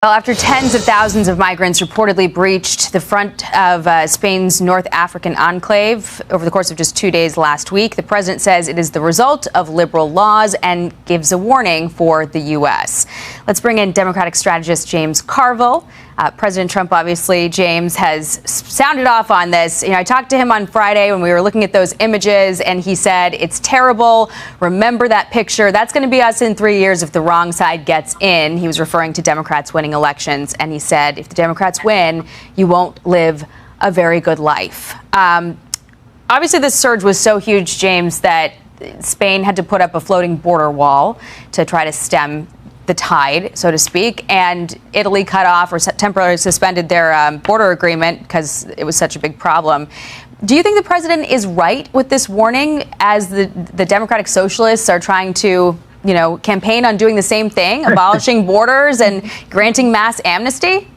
Well, after tens of thousands of migrants reportedly breached the front of Spain's North African enclave over the course of just 2 days last week, the president says it is the result of liberal laws and gives a warning for the U.S. Let's bring in Democratic strategist James Carville. President Trump, obviously, James, has sounded off on this. I talked to him on Friday when we were looking at those images, and he said, it's terrible. Remember that picture. That's going to be us in 3 years if the wrong side gets in. He was referring to Democrats winning elections, and he said, if the Democrats win, you won't live a very good life. Obviously, this surge was so huge, James, that Spain had to put up a floating border wall to try to stem the tide, so to speak, and Italy cut off or temporarily suspended their border agreement because it was such a big problem. Do you think the president is right with this warning as the Democratic Socialists are trying to, campaign on doing the same thing, abolishing borders and granting mass amnesty?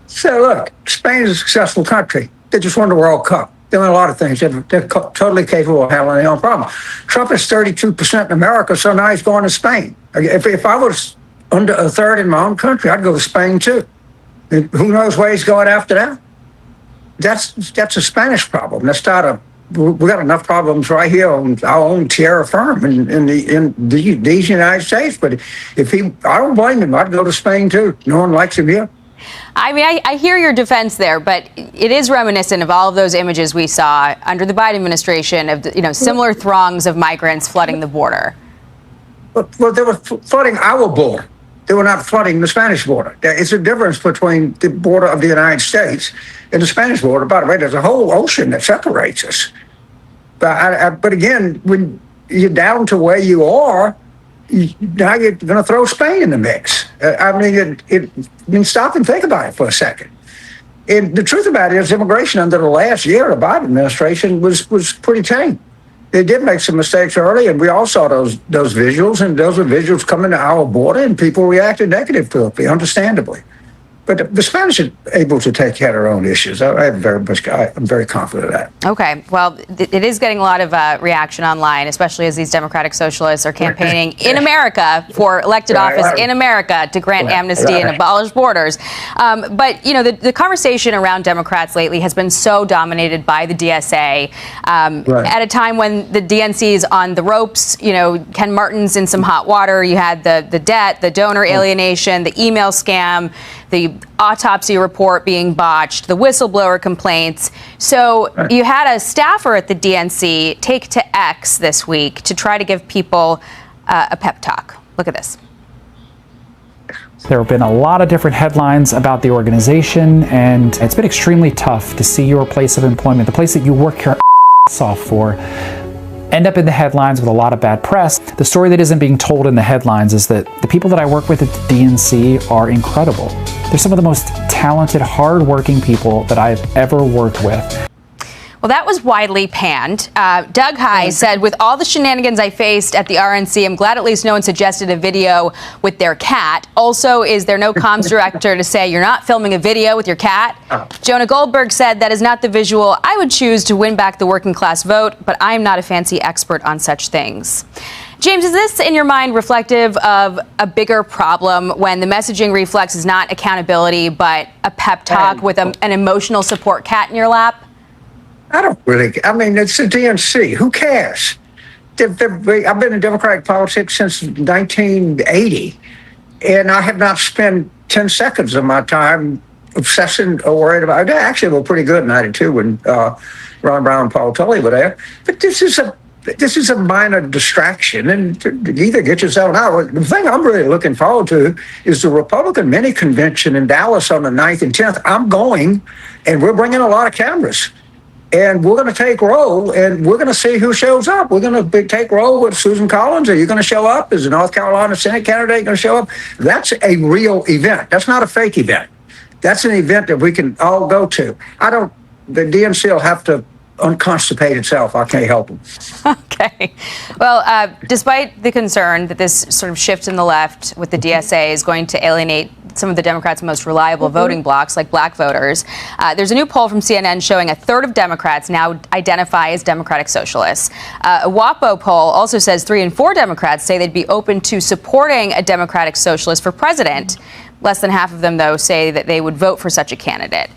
So look, Spain is a successful country. They just won the World Cup. They're doing a lot of things. They're totally capable of handling their own problem. Trump is 32% in America, so now he's going to Spain. If I was under a third in my own country, I'd go to Spain too. And who knows where he's going after that? That's a Spanish problem. That's not we got enough problems right here on our own terra firma in these United States. But I don't blame him. I'd go to Spain too. No one likes him here. I mean, I hear your defense there, but it is reminiscent of all of those images we saw under the Biden administration of, similar throngs of migrants flooding the border. Well, they were flooding our border. They were not flooding the Spanish border. It's a difference between the border of the United States and the Spanish border. By the way, there's a whole ocean that separates us. But again, when you're down to where you are, now you're going to throw Spain in the mix. I mean, stop and think about it for a second. And the truth about it is immigration under the last year of the Biden administration was pretty tame. They did make some mistakes early, and we all saw those visuals, and those are visuals coming to our border, and people reacted negative to it, understandably. But the Spanish are able to take care of their own issues. I'm very confident of that. Okay. Well, it is getting a lot of reaction online, especially as these Democratic Socialists are campaigning in America for elected office in America to grant amnesty and abolish borders. But, the conversation around Democrats lately has been so dominated by the DSA. At a time when the DNC is on the ropes, Ken Martin's in some hot water. You had the debt, the donor alienation, the email scam, the autopsy report being botched, the whistleblower complaints. So you had a staffer at the DNC take to X this week to try to give people a pep talk. Look at this. There have been a lot of different headlines about the organization, and it's been extremely tough to see your place of employment, the place that you work your ass off for, end up in the headlines with a lot of bad press. The story that isn't being told in the headlines is that the people that I work with at the DNC are incredible. They're some of the most talented, hardworking people that I've ever worked with. Well, that was widely panned. Doug High said, with all the shenanigans I faced at the RNC, I'm glad at least no one suggested a video with their cat. Also, is there no comms director to say you're not filming a video with your cat? Jonah Goldberg said that is not the visual I would choose to win back the working class vote, but I'm not a fancy expert on such things. James, is this, in your mind, reflective of a bigger problem when the messaging reflex is not accountability, but a pep talk with an emotional support cat in your lap? I mean, it's the DNC. Who cares? I've been in Democratic politics since 1980, and I have not spent 10 seconds of my time obsessing or worried about it. Actually, they were pretty good in 92 when Ron Brown and Paul Tully were there. But this is a minor distraction, and to either get yourself out. The thing I'm really looking forward to is the Republican mini convention in Dallas on the 9th and 10th. I'm going, and we're bringing a lot of cameras. And we're going to take roll, and we're going to see who shows up. We're going to take roll with Susan Collins. Are you going to show up? Is the North Carolina Senate candidate going to show up? That's a real event. That's not a fake event. That's an event that we can all go to. The DNC will have to unconstipate itself. I can't help them. Okay. Well, despite the concern that this sort of shift in the left with the DSA is going to alienate some of the Democrats' most reliable voting blocs, like black voters, there's a new poll from CNN showing a third of Democrats now identify as Democratic Socialists. A WAPO poll also says 3 in 4 Democrats say they'd be open to supporting a Democratic Socialist for president. Less than half of them, though, say that they would vote for such a candidate.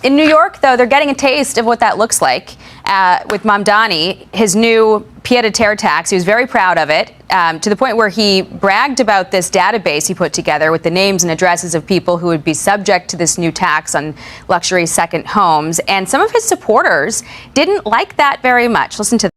In New York, though, they're getting a taste of what that looks like with Mamdani, his new pied-à-terre tax. He was very proud of it, to the point where he bragged about this database he put together with the names and addresses of people who would be subject to this new tax on luxury second homes. And some of his supporters didn't like that very much. Listen to